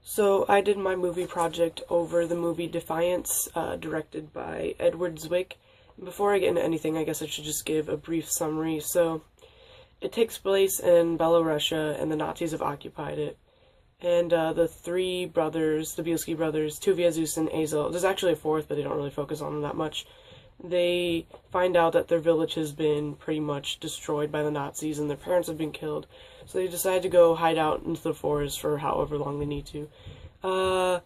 So I did my movie project over the movie Defiance, directed by Edward Zwick. Before I get into anything, I guess I should just give a brief summary. So it takes place in Belarusia, and the Nazis have occupied it. And the three brothers, the Bielski brothers, Tuvia, Zeus, and Azel, there's actually a fourth, but they don't really focus on them that much. They find out that their village has been pretty much destroyed by the Nazis and their parents have been killed. So they decide to go hide out into the forest for however long they need to.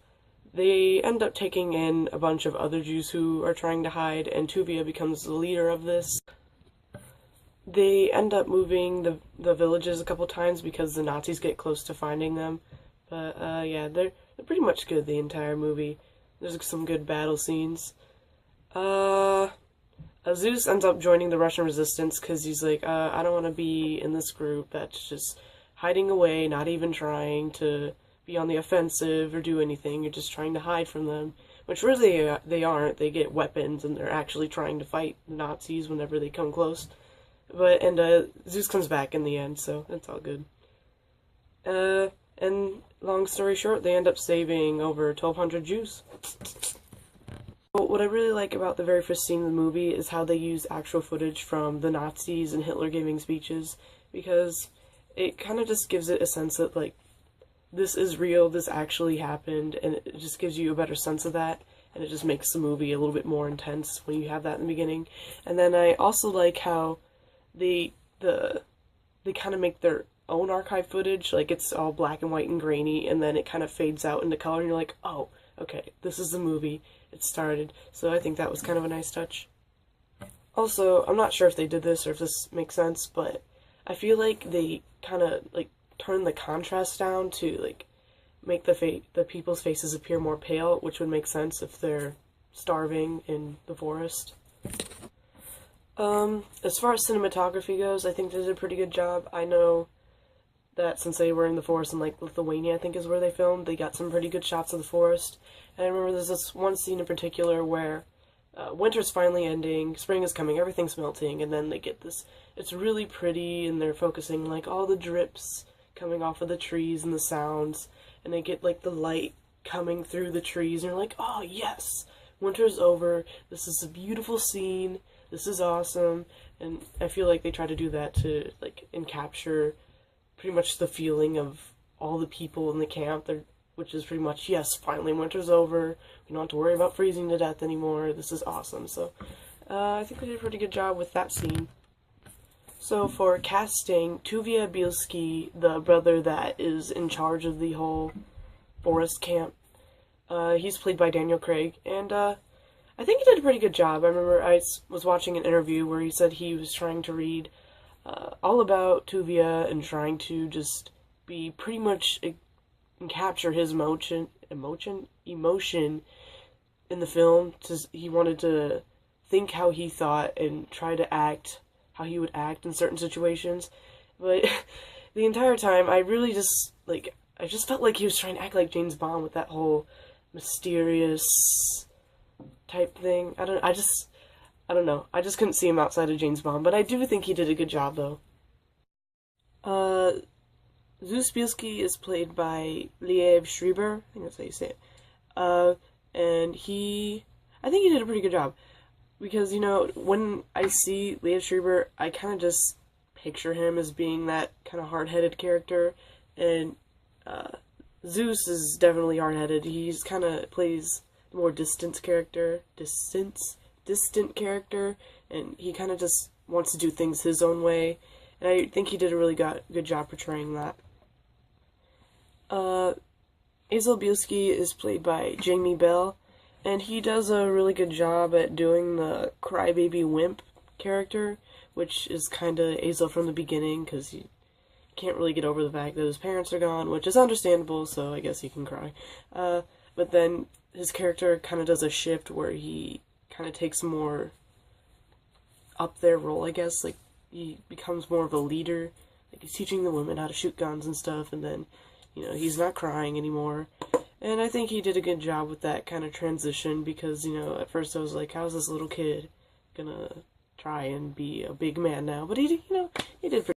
They end up taking in a bunch of other Jews who are trying to hide, and Tuvia becomes the leader of this. They end up moving the villages a couple times because the Nazis get close to finding them. But yeah, they're pretty much good the entire movie. There's some good battle scenes. Zeus ends up joining the Russian resistance because he's like, I don't want to be in this group that's just hiding away, not even trying to be on the offensive or do anything. You're just trying to hide from them, which really they aren't. They get weapons and they're actually trying to fight the Nazis whenever they come close. And Zeus comes back in the end, so that's all good. And long story short, they end up saving over 1,200 Jews. What I really like about the very first scene of the movie is how they use actual footage from the Nazis and Hitler giving speeches, because it kind of just gives it a sense that, like, this is real, this actually happened, and it just gives you a better sense of that, and it just makes the movie a little bit more intense when you have that in the beginning. And then I also like how they kind of make their own archive footage, like it's all black and white and grainy, and then it kind of fades out into color, and you're like, oh, okay, this is the movie. It started. So I think that was kind of a nice touch. Also, I'm not sure if they did this or if this makes sense, but I feel like they kind of like turn the contrast down to like make the people's faces appear more pale, which would make sense if they're starving in the forest. As far as cinematography goes, I think they did a pretty good job. I know that since they were in the forest in, like, Lithuania, I think is where they filmed, they got some pretty good shots of the forest. And I remember there's this one scene in particular where winter's finally ending, spring is coming, everything's melting, and then they get this, it's really pretty, and they're focusing, like, all the drips coming off of the trees and the sounds, and they get, like, the light coming through the trees, and you're like, oh, yes, winter's over, this is a beautiful scene, this is awesome, and I feel like they try to do that to, like, and capture pretty much the feeling of all the people in the camp, which is pretty much, yes, finally winter's over, we don't have to worry about freezing to death anymore, this is awesome. So I think they did a pretty good job with that scene. So for casting, Tuvia Bielski, the brother that is in charge of the whole forest camp, he's played by Daniel Craig, and I think he did a pretty good job. I remember I was watching an interview where he said he was trying to read all about Tuvia and trying to just be pretty much capture his emotion in the film. He wanted to think how he thought and try to act how he would act in certain situations. But the entire time, I really just, like, I just felt like he was trying to act like James Bond with that whole mysterious type thing. I don't know. I just couldn't see him outside of James Bond, but I do think he did a good job, though. Zeus Bielski is played by Liev Schreiber. I think that's how you say it. And I think he did a pretty good job. Because, you know, when I see Liev Schreiber, I kind of just picture him as being that kind of hard-headed character. And, Zeus is definitely hard-headed. He's kind of plays the more distant character, and he kind of just wants to do things his own way, and I think he did a really good job portraying that. Azel Bielski is played by Jamie Bell, and he does a really good job at doing the crybaby wimp character, which is kind of Azel from the beginning, because he can't really get over the fact that his parents are gone, which is understandable, so I guess he can cry. But then his character kind of does a shift where he kind of takes more up their role, I guess. Like, he becomes more of a leader. Like, he's teaching the women how to shoot guns and stuff, and then, you know, he's not crying anymore. And I think he did a good job with that kind of transition, because, you know, at first I was like, how's this little kid gonna try and be a big man now? But he, you know, he did pretty